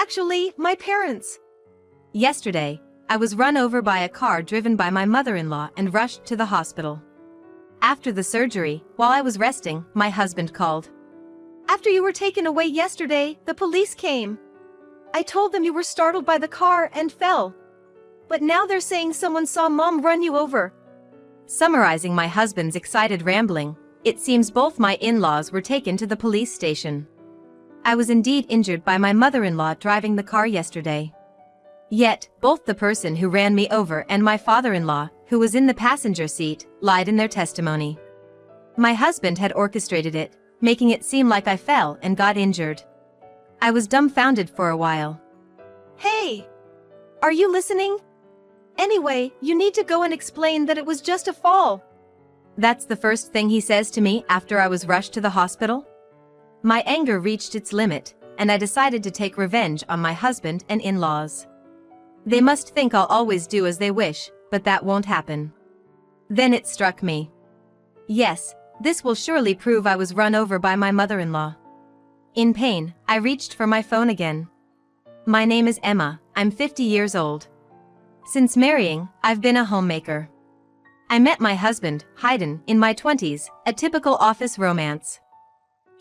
Actually, my parents. Yesterday, I was run over by a car driven by my mother-in-law and rushed to the hospital. After the surgery, while I was resting, my husband called. After you were taken away yesterday, the police came. I told them you were startled by the car and fell. But now they're saying someone saw Mom run you over. Summarizing my husband's excited rambling, it seems both my in-laws were taken to the police station. I was indeed injured by my mother-in-law driving the car yesterday. Yet, both the person who ran me over and my father-in-law, who was in the passenger seat, lied in their testimony. My husband had orchestrated it, making it seem like I fell and got injured. I was dumbfounded for a while. Hey! Are you listening? Anyway, you need to go and explain that it was just a fall. That's the first thing he says to me after I was rushed to the hospital? My anger reached its limit, and I decided to take revenge on my husband and in-laws. They must think I'll always do as they wish, but that won't happen. Then it struck me. Yes, this will surely prove I was run over by my mother-in-law. In pain, I reached for my phone again. My name is Emma, I'm 50 years old. Since marrying, I've been a homemaker. I met my husband, Hayden, in my 20s, a typical office romance.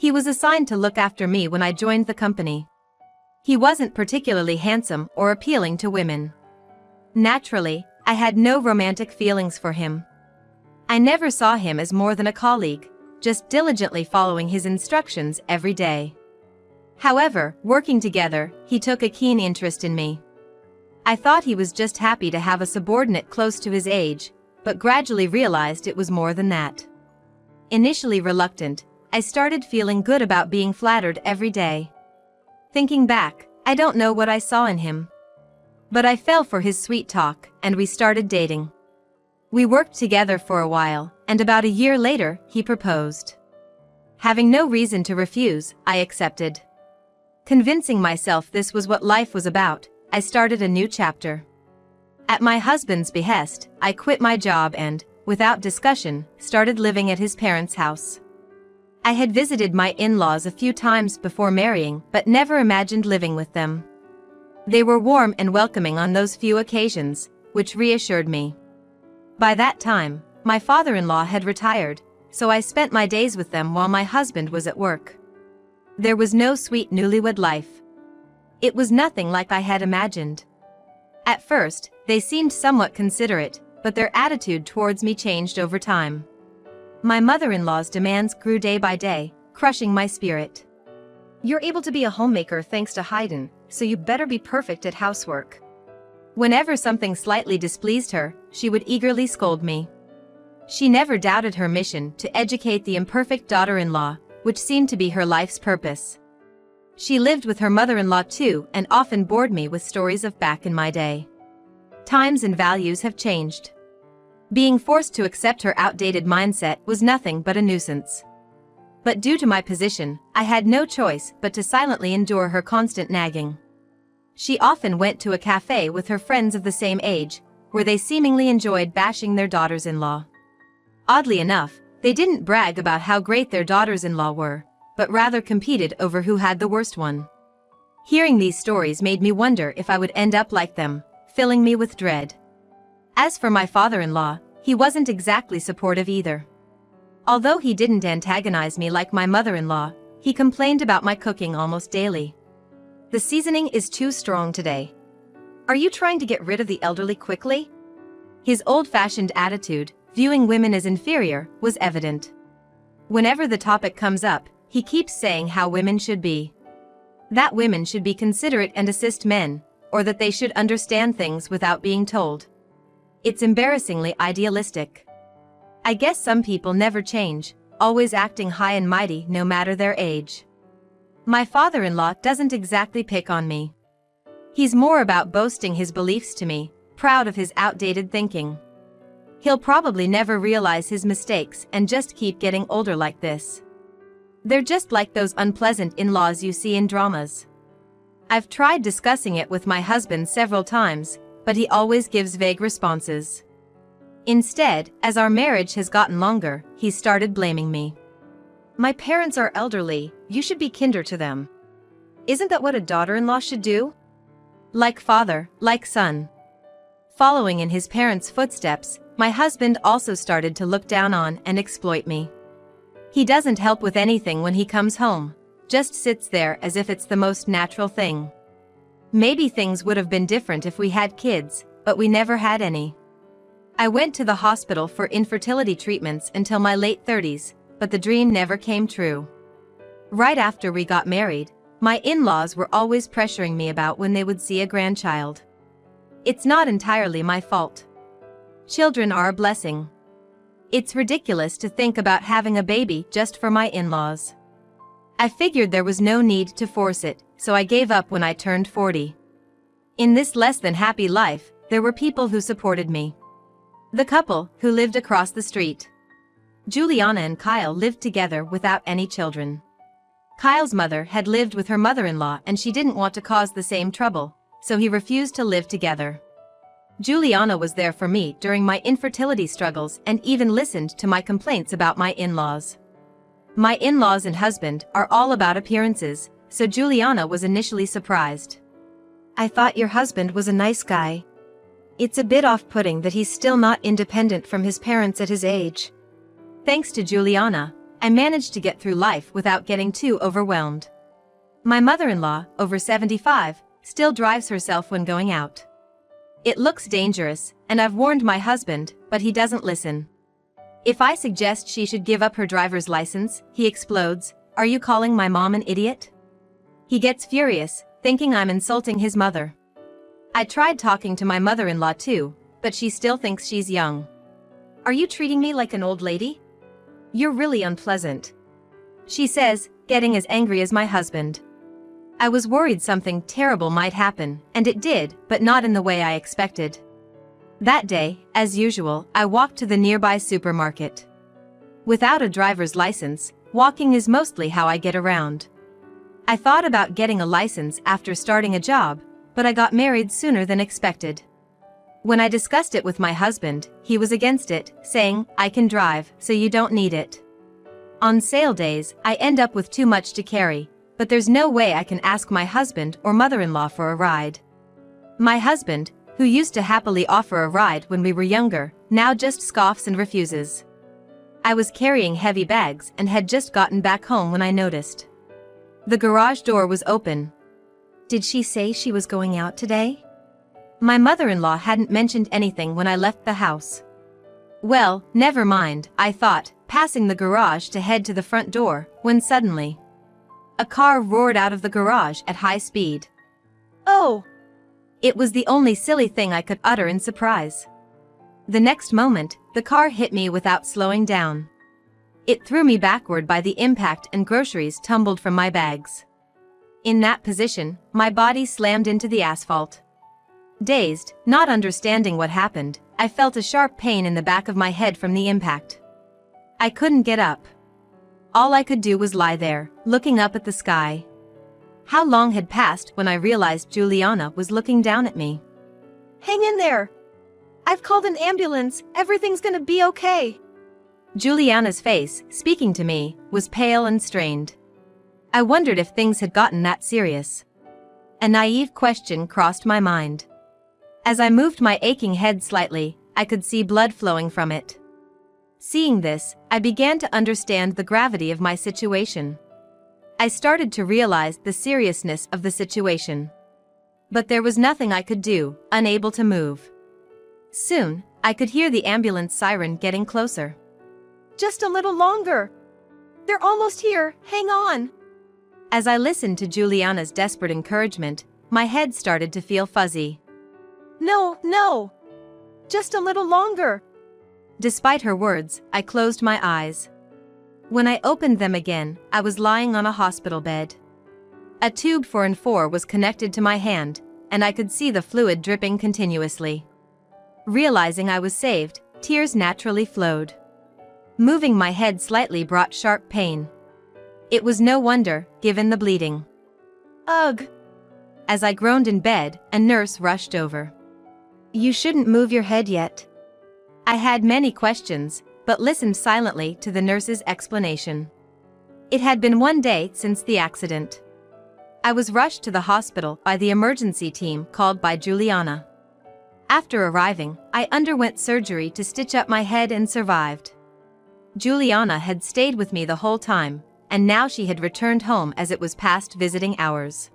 He was assigned to look after me when I joined the company. He wasn't particularly handsome or appealing to women. Naturally, I had no romantic feelings for him. I never saw him as more than a colleague, just diligently following his instructions every day. However, working together, he took a keen interest in me. I thought he was just happy to have a subordinate close to his age, but gradually realized it was more than that. Initially reluctant, I started feeling good about being flattered every day. Thinking back, I don't know what I saw in him. But I fell for his sweet talk, and we started dating. We worked together for a while, and about a year later, he proposed. Having no reason to refuse, I accepted. Convincing myself this was what life was about, I started a new chapter. At my husband's behest, I quit my job and, without discussion, started living at his parents' house. I had visited my in-laws a few times before marrying, but never imagined living with them. They were warm and welcoming on those few occasions, which reassured me. By that time, my father-in-law had retired, so I spent my days with them while my husband was at work. There was no sweet newlywed life. It was nothing like I had imagined. At first, they seemed somewhat considerate, but their attitude towards me changed over time. My mother-in-law's demands grew day by day, crushing my spirit. You're able to be a homemaker thanks to Hayden, so you better be perfect at housework. Whenever something slightly displeased her, she would eagerly scold me. She never doubted her mission to educate the imperfect daughter-in-law, which seemed to be her life's purpose. She lived with her mother-in-law too and often bored me with stories of back in my day. Times and values have changed. Being forced to accept her outdated mindset was nothing but a nuisance. But due to my position, I had no choice but to silently endure her constant nagging. She often went to a cafe with her friends of the same age, where they seemingly enjoyed bashing their daughters-in-law. Oddly enough, they didn't brag about how great their daughters-in-law were, but rather competed over who had the worst one. Hearing these stories made me wonder if I would end up like them, filling me with dread. As for my father-in-law, he wasn't exactly supportive either. Although he didn't antagonize me like my mother-in-law, he complained about my cooking almost daily. The seasoning is too strong today. Are you trying to get rid of the elderly quickly? His old-fashioned attitude, viewing women as inferior, was evident. Whenever the topic comes up, he keeps saying how women should be. That women should be considerate and assist men, or that they should understand things without being told. It's embarrassingly idealistic. I guess some people never change, always acting high and mighty no matter their age. My father-in-law doesn't exactly pick on me. He's more about boasting his beliefs to me, proud of his outdated thinking. He'll probably never realize his mistakes and just keep getting older like this. They're just like those unpleasant in-laws you see in dramas. I've tried discussing it with my husband several times, but he always gives vague responses. Instead, as our marriage has gotten longer, he started blaming me. My parents are elderly, you should be kinder to them. Isn't that what a daughter-in-law should do? Like father, like son. Following in his parents' footsteps, my husband also started to look down on and exploit me. He doesn't help with anything when he comes home, just sits there as if it's the most natural thing. Maybe things would have been different if we had kids, but we never had any. I went to the hospital for infertility treatments until my late 30s, but the dream never came true. Right after we got married, my in-laws were always pressuring me about when they would see a grandchild. It's not entirely my fault. Children are a blessing. It's ridiculous to think about having a baby just for my in-laws. I figured there was no need to force it, so I gave up when I turned 40. In this less than happy life, there were people who supported me. The couple who lived across the street. Juliana and Kyle lived together without any children. Kyle's mother had lived with her mother-in-law and she didn't want to cause the same trouble, so he refused to live together. Juliana was there for me during my infertility struggles and even listened to my complaints about my in-laws. My in-laws and husband are all about appearances, so Juliana was initially surprised. I thought your husband was a nice guy. It's a bit off-putting that he's still not independent from his parents at his age. Thanks to Juliana, I managed to get through life without getting too overwhelmed. My mother-in-law, over 75, still drives herself when going out. It looks dangerous, and I've warned my husband, but he doesn't listen. If I suggest she should give up her driver's license, he explodes, "Are you calling my mom an idiot?" He gets furious, thinking I'm insulting his mother. I tried talking to my mother-in-law too, but she still thinks she's young. "Are you treating me like an old lady? You're really unpleasant," she says, getting as angry as my husband. I was worried something terrible might happen, and it did, but not in the way I expected. That day, as usual, I walked to the nearby supermarket. Without a driver's license, walking is mostly how I get around. I thought about getting a license after starting a job, but I got married sooner than expected. When I discussed it with my husband, he was against it, saying, "I can drive, so you don't need it." On sale days, I end up with too much to carry, but there's no way I can ask my husband or mother-in-law for a ride. My husband, who used to happily offer a ride when we were younger, now just scoffs and refuses. I was carrying heavy bags and had just gotten back home when I noticed. The garage door was open. Did she say she was going out today? My mother-in-law hadn't mentioned anything when I left the house. Well, never mind, I thought, passing the garage to head to the front door, when suddenly, a car roared out of the garage at high speed. "Oh!" It was the only silly thing I could utter in surprise. The next moment, the car hit me without slowing down. It threw me backward by the impact and groceries tumbled from my bags. In that position, my body slammed into the asphalt. Dazed, not understanding what happened, I felt a sharp pain in the back of my head from the impact. I couldn't get up. All I could do was lie there, looking up at the sky. How long had passed when I realized Juliana was looking down at me. "Hang in there. I've called an ambulance, everything's gonna be okay." Juliana's face, speaking to me, was pale and strained. I wondered if things had gotten that serious. A naive question crossed my mind. As I moved my aching head slightly, I could see blood flowing from it. Seeing this, I began to understand the gravity of my situation. I started to realize the seriousness of the situation. But there was nothing I could do, unable to move. Soon, I could hear the ambulance siren getting closer. "Just a little longer. They're almost here, hang on." As I listened to Juliana's desperate encouragement, my head started to feel fuzzy. "No, no. Just a little longer." Despite her words, I closed my eyes. When I opened them again, I was lying on a hospital bed. A tube 4 was connected to my hand, and I could see the fluid dripping continuously. Realizing I was saved, tears naturally flowed. Moving my head slightly brought sharp pain. It was no wonder, given the bleeding. "Ugh!" As I groaned in bed, a nurse rushed over. "You shouldn't move your head yet." I had many questions, but listened silently to the nurse's explanation. It had been 1 day since the accident. I was rushed to the hospital by the emergency team called by Juliana. After arriving, I underwent surgery to stitch up my head and survived. Juliana had stayed with me the whole time, and now she had returned home as it was past visiting hours.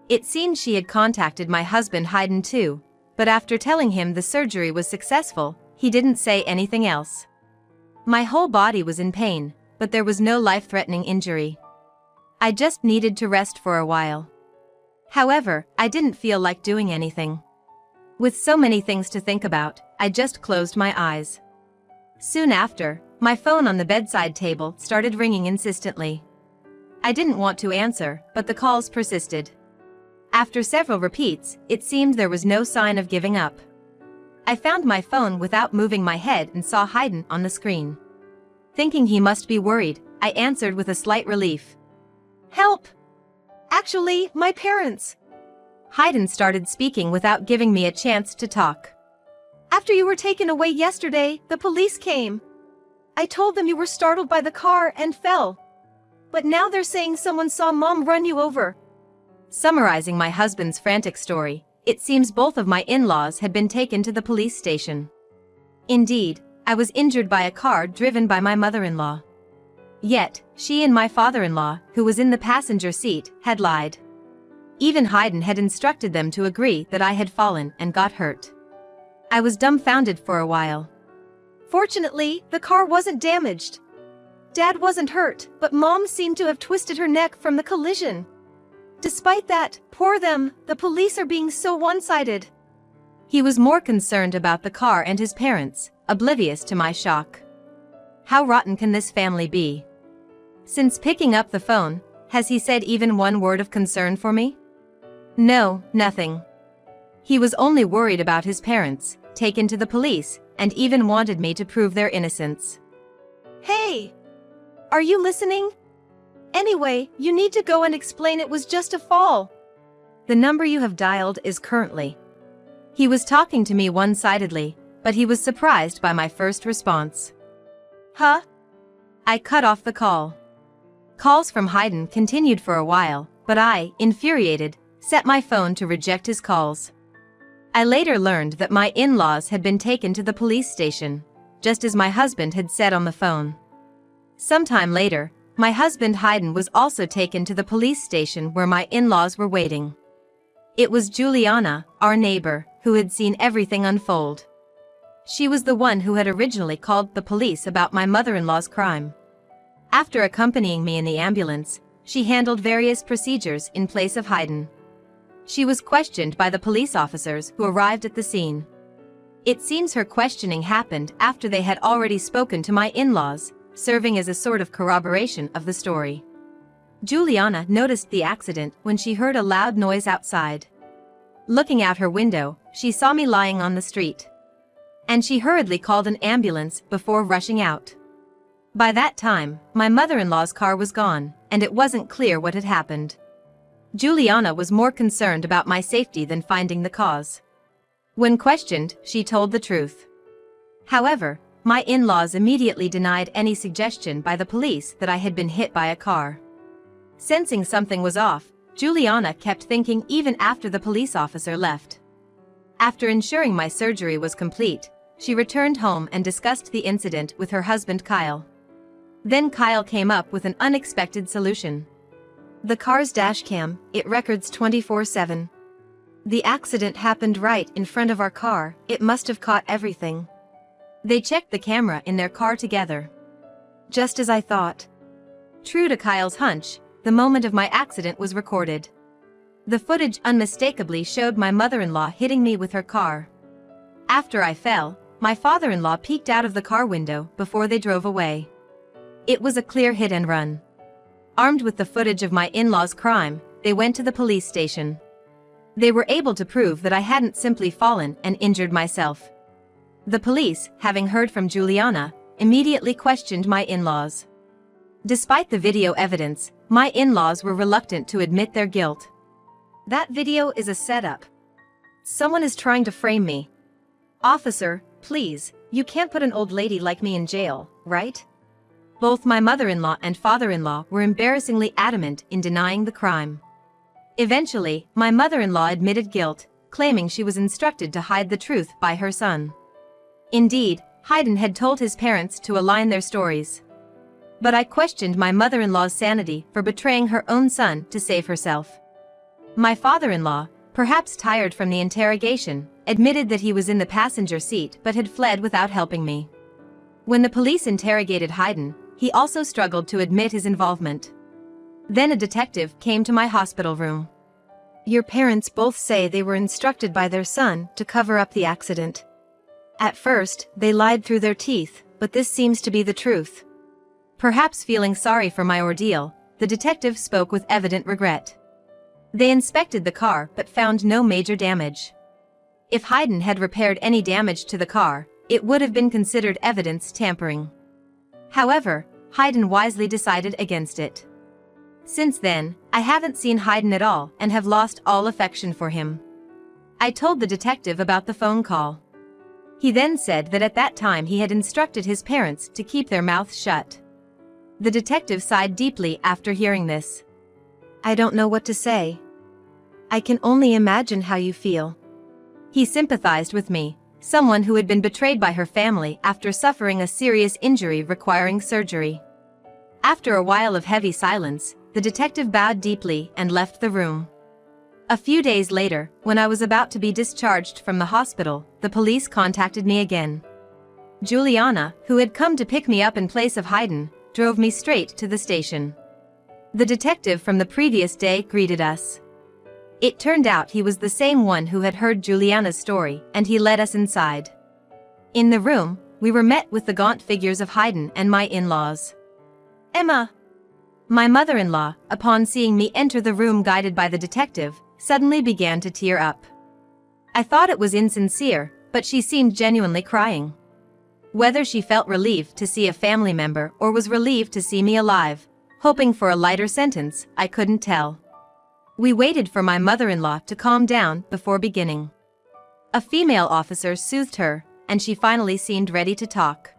It seemed she had contacted my husband Hayden too, but after telling him the surgery was successful, he didn't say anything else. My whole body was in pain, but there was no life-threatening injury. I just needed to rest for a while. However, I didn't feel like doing anything. With so many things to think about, I just closed my eyes. Soon after, my phone on the bedside table started ringing insistently. I didn't want to answer, but the calls persisted. After several repeats, it seemed there was no sign of giving up. I found my phone without moving my head and saw Hayden on the screen. Thinking he must be worried, I answered with a slight relief. "Help! Actually, my parents." Hayden started speaking without giving me a chance to talk. "After you were taken away yesterday, the police came. I told them you were startled by the car and fell. But now they're saying someone saw Mom run you over." Summarizing my husband's frantic story, it seems both of my in-laws had been taken to the police station. Indeed, I was injured by a car driven by my mother-in-law. Yet, she and my father-in-law, who was in the passenger seat, had lied. Even Hayden had instructed them to agree that I had fallen and got hurt. I was dumbfounded for a while. "Fortunately, the car wasn't damaged. Dad wasn't hurt, but Mom seemed to have twisted her neck from the collision. Despite that, poor them, the police are being so one-sided." He was more concerned about the car and his parents, oblivious to my shock. How rotten can this family be? Since picking up the phone, has he said even one word of concern for me? No, nothing. He was only worried about his parents, taken to the police, and even wanted me to prove their innocence. "Hey! Are you listening? Anyway, you need to go and explain it was just a fall. The number you have dialed is currently..." He was talking to me one-sidedly, but he was surprised by my first response. "Huh?" I cut off the call. Calls from Hayden continued for a while, but I, infuriated, set my phone to reject his calls. I later learned that my in-laws had been taken to the police station, just as my husband had said on the phone. Sometime later, my husband Hayden was also taken to the police station where my in-laws were waiting. It was Juliana, our neighbor, who had seen everything unfold. She was the one who had originally called the police about my mother-in-law's crime. After accompanying me in the ambulance, she handled various procedures in place of Hayden. She was questioned by the police officers who arrived at the scene. It seems her questioning happened after they had already spoken to my in-laws, serving as a sort of corroboration of the story. Juliana noticed the accident when she heard a loud noise outside. Looking out her window, she saw me lying on the street. And she hurriedly called an ambulance before rushing out. By that time, my mother-in-law's car was gone, and it wasn't clear what had happened. Juliana was more concerned about my safety than finding the cause. When questioned, she told the truth. However, my in-laws immediately denied any suggestion by the police that I had been hit by a car. Sensing something was off, Juliana kept thinking even after the police officer left. After ensuring my surgery was complete, she returned home and discussed the incident with her husband Kyle. Then Kyle came up with an unexpected solution. "The car's dashcam, it records 24/7. The accident happened right in front of our car, it must have caught everything." They checked the camera in their car together. Just as I thought. True to Kyle's hunch, the moment of my accident was recorded. The footage unmistakably showed my mother-in-law hitting me with her car. After I fell, my father-in-law peeked out of the car window before they drove away. It was a clear hit and run. Armed with the footage of my in-laws' crime, they went to the police station. They were able to prove that I hadn't simply fallen and injured myself. The police, having heard from Juliana, immediately questioned my in-laws. Despite the video evidence, my in-laws were reluctant to admit their guilt. "That video is a setup. Someone is trying to frame me. Officer, please, you can't put an old lady like me in jail, right?" Both my mother-in-law and father-in-law were embarrassingly adamant in denying the crime. Eventually, my mother-in-law admitted guilt, claiming she was instructed to hide the truth by her son. Indeed, Hayden had told his parents to align their stories. But I questioned my mother-in-law's sanity for betraying her own son to save herself. My father-in-law, perhaps tired from the interrogation, admitted that he was in the passenger seat but had fled without helping me. When the police interrogated Hayden, he also struggled to admit his involvement. Then a detective came to my hospital room. Your parents both say they were instructed by their son to cover up the accident. At first, they lied through their teeth, but this seems to be the truth. Perhaps feeling sorry for my ordeal, the detective spoke with evident regret. They inspected the car but found no major damage. If Hayden had repaired any damage to the car, it would have been considered evidence tampering. However, Hayden wisely decided against it. Since then, I haven't seen Hayden at all and have lost all affection for him. I told the detective about the phone call. He then said that at that time he had instructed his parents to keep their mouths shut. The detective sighed deeply after hearing this. I don't know what to say. I can only imagine how you feel. He sympathized with me, someone who had been betrayed by her family after suffering a serious injury requiring surgery. After a while of heavy silence, the detective bowed deeply and left the room. A few days later, when I was about to be discharged from the hospital, the police contacted me again. Juliana, who had come to pick me up in place of Hayden, drove me straight to the station. The detective from the previous day greeted us. It turned out he was the same one who had heard Juliana's story, and he led us inside. In the room, we were met with the gaunt figures of Hayden and my in-laws. Emma! My mother-in-law, upon seeing me enter the room guided by the detective, suddenly began to tear up. I thought it was insincere, but she seemed genuinely crying. Whether she felt relieved to see a family member or was relieved to see me alive, hoping for a lighter sentence, I couldn't tell. We waited for my mother-in-law to calm down before beginning. A female officer soothed her, and she finally seemed ready to talk.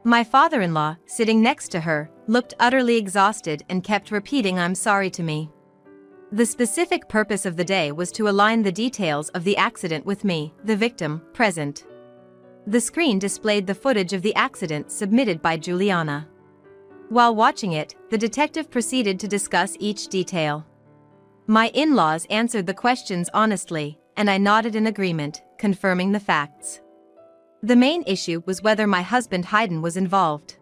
My father-in-law, sitting next to her, looked utterly exhausted and kept repeating "I'm sorry" to me. The specific purpose of the day was to align the details of the accident with me, the victim, present. The screen displayed the footage of the accident submitted by Juliana. While watching it, the detective proceeded to discuss each detail. My in-laws answered the questions honestly, and I nodded in agreement, confirming the facts. The main issue was whether my husband Hayden was involved.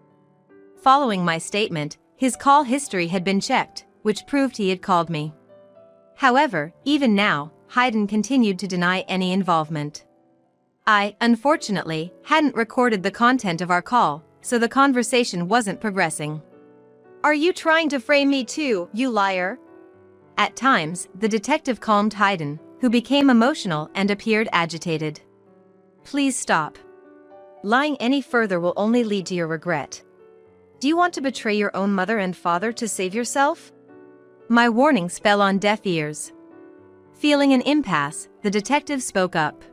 Following my statement, his call history had been checked, which proved he had called me. However, even now, Hayden continued to deny any involvement. I, unfortunately, hadn't recorded the content of our call, so the conversation wasn't progressing. Are you trying to frame me too, you liar? At times, the detective calmed Hayden, who became emotional and appeared agitated. Please stop. Lying any further will only lead to your regret. Do you want to betray your own mother and father to save yourself? My warnings fell on deaf ears. Feeling an impasse, the detective spoke up.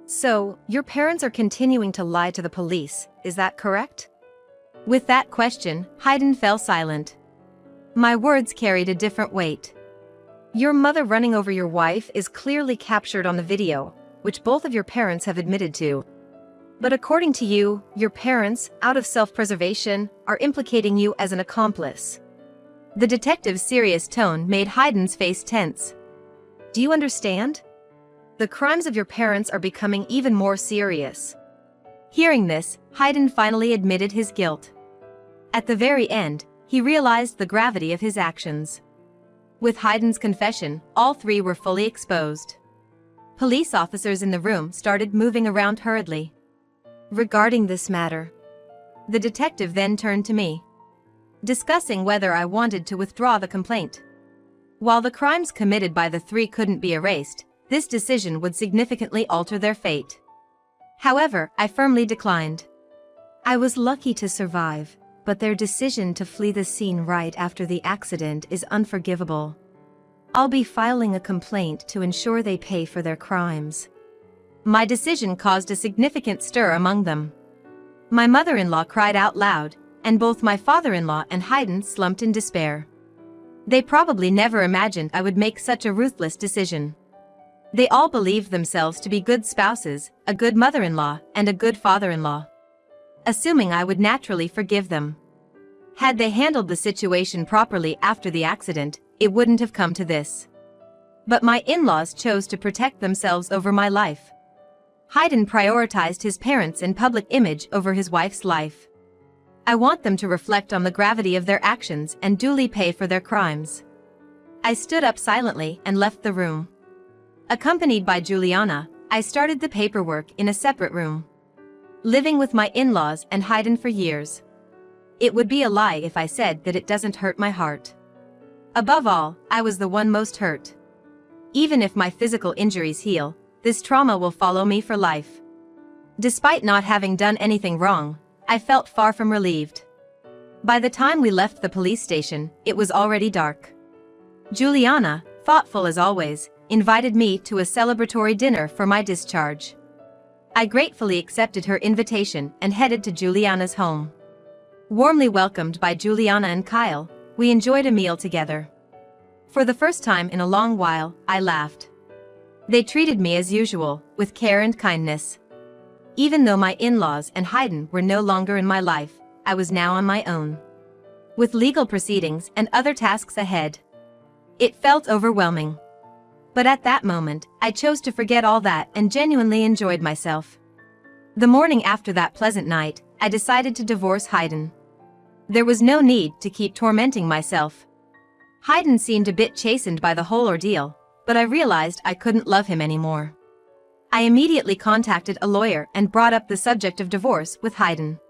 So, your parents are continuing to lie to the police, is that correct? With that question, Hayden fell silent. My words carried a different weight. Your mother running over your wife is clearly captured on the video, which both of your parents have admitted to. But according to you, your parents, out of self-preservation, are implicating you as an accomplice. The detective's serious tone made Hayden's face tense. Do you understand? The crimes of your parents are becoming even more serious. Hearing this, Hayden finally admitted his guilt. At the very end, he realized the gravity of his actions. With Hayden's confession, all three were fully exposed. Police officers in the room started moving around hurriedly. Regarding this matter, the detective then turned to me, discussing whether I wanted to withdraw the complaint. While the crimes committed by the three couldn't be erased, this decision would significantly alter their fate. However, I firmly declined. I was lucky to survive, but their decision to flee the scene right after the accident is unforgivable. I'll be filing a complaint to ensure they pay for their crimes. My decision caused a significant stir among them. My mother-in-law cried out loud, and both my father-in-law and Hayden slumped in despair. They probably never imagined I would make such a ruthless decision. They all believed themselves to be good spouses, a good mother-in-law, and a good father-in-law, assuming I would naturally forgive them. Had they handled the situation properly after the accident, it wouldn't have come to this. But my in-laws chose to protect themselves over my life. Hayden prioritized his parents' and public image over his wife's life. I want them to reflect on the gravity of their actions and duly pay for their crimes. I stood up silently and left the room. Accompanied by Juliana, I started the paperwork in a separate room. Living with my in-laws and Hayden for years. It would be a lie if I said that it doesn't hurt my heart. Above all, I was the one most hurt. Even if my physical injuries heal, this trauma will follow me for life. Despite not having done anything wrong, I felt far from relieved. By the time we left the police station, it was already dark. Juliana, thoughtful as always, invited me to a celebratory dinner for my discharge. I gratefully accepted her invitation and headed to Juliana's home. Warmly welcomed by Juliana and Kyle, we enjoyed a meal together. For the first time in a long while, I laughed. They treated me as usual, with care and kindness. Even though my in-laws and Hayden were no longer in my life, I was now on my own, with legal proceedings and other tasks ahead. It felt overwhelming. But at that moment, I chose to forget all that and genuinely enjoyed myself. The morning after that pleasant night, I decided to divorce Hayden. There was no need to keep tormenting myself. Hayden seemed a bit chastened by the whole ordeal, but I realized I couldn't love him anymore. I immediately contacted a lawyer and brought up the subject of divorce with Hayden.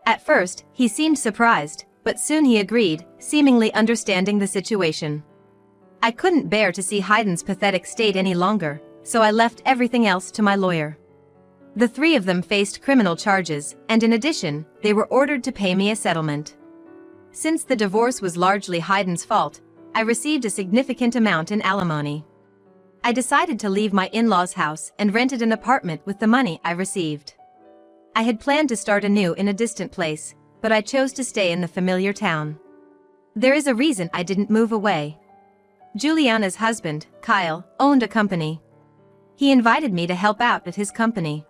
At first, he seemed surprised, but soon he agreed, seemingly understanding the situation. I couldn't bear to see Hayden's pathetic state any longer, so I left everything else to my lawyer. The three of them faced criminal charges, and in addition, they were ordered to pay me a settlement. Since the divorce was largely Hayden's fault, I received a significant amount in alimony. I decided to leave my in-laws' house and rented an apartment with the money I received. I had planned to start anew in a distant place, but I chose to stay in the familiar town. There is a reason I didn't move away. Juliana's husband, Kyle, owned a company. He invited me to help out at his company.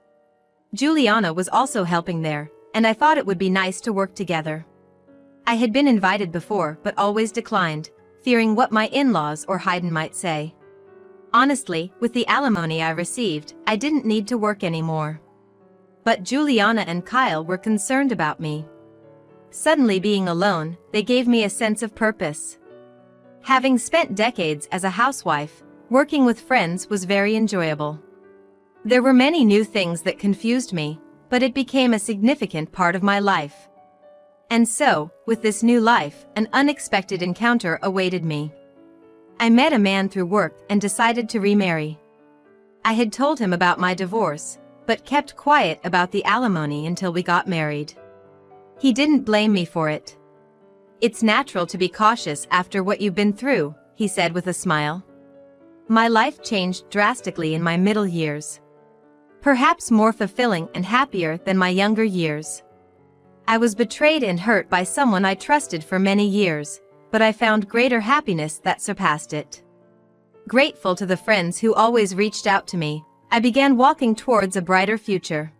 Juliana was also helping there, and I thought it would be nice to work together. I had been invited before but always declined, fearing what my in-laws or Hayden might say. Honestly, with the alimony I received, I didn't need to work anymore. But Juliana and Kyle were concerned about me. Suddenly being alone, they gave me a sense of purpose. Having spent decades as a housewife, working with friends was very enjoyable. There were many new things that confused me, but it became a significant part of my life. And so, with this new life, an unexpected encounter awaited me. I met a man through work and decided to remarry. I had told him about my divorce, but kept quiet about the alimony until we got married. He didn't blame me for it. "It's natural to be cautious after what you've been through," he said with a smile. My life changed drastically in my middle years. Perhaps more fulfilling and happier than my younger years. I was betrayed and hurt by someone I trusted for many years, but I found greater happiness that surpassed it. Grateful to the friends who always reached out to me, I began walking towards a brighter future.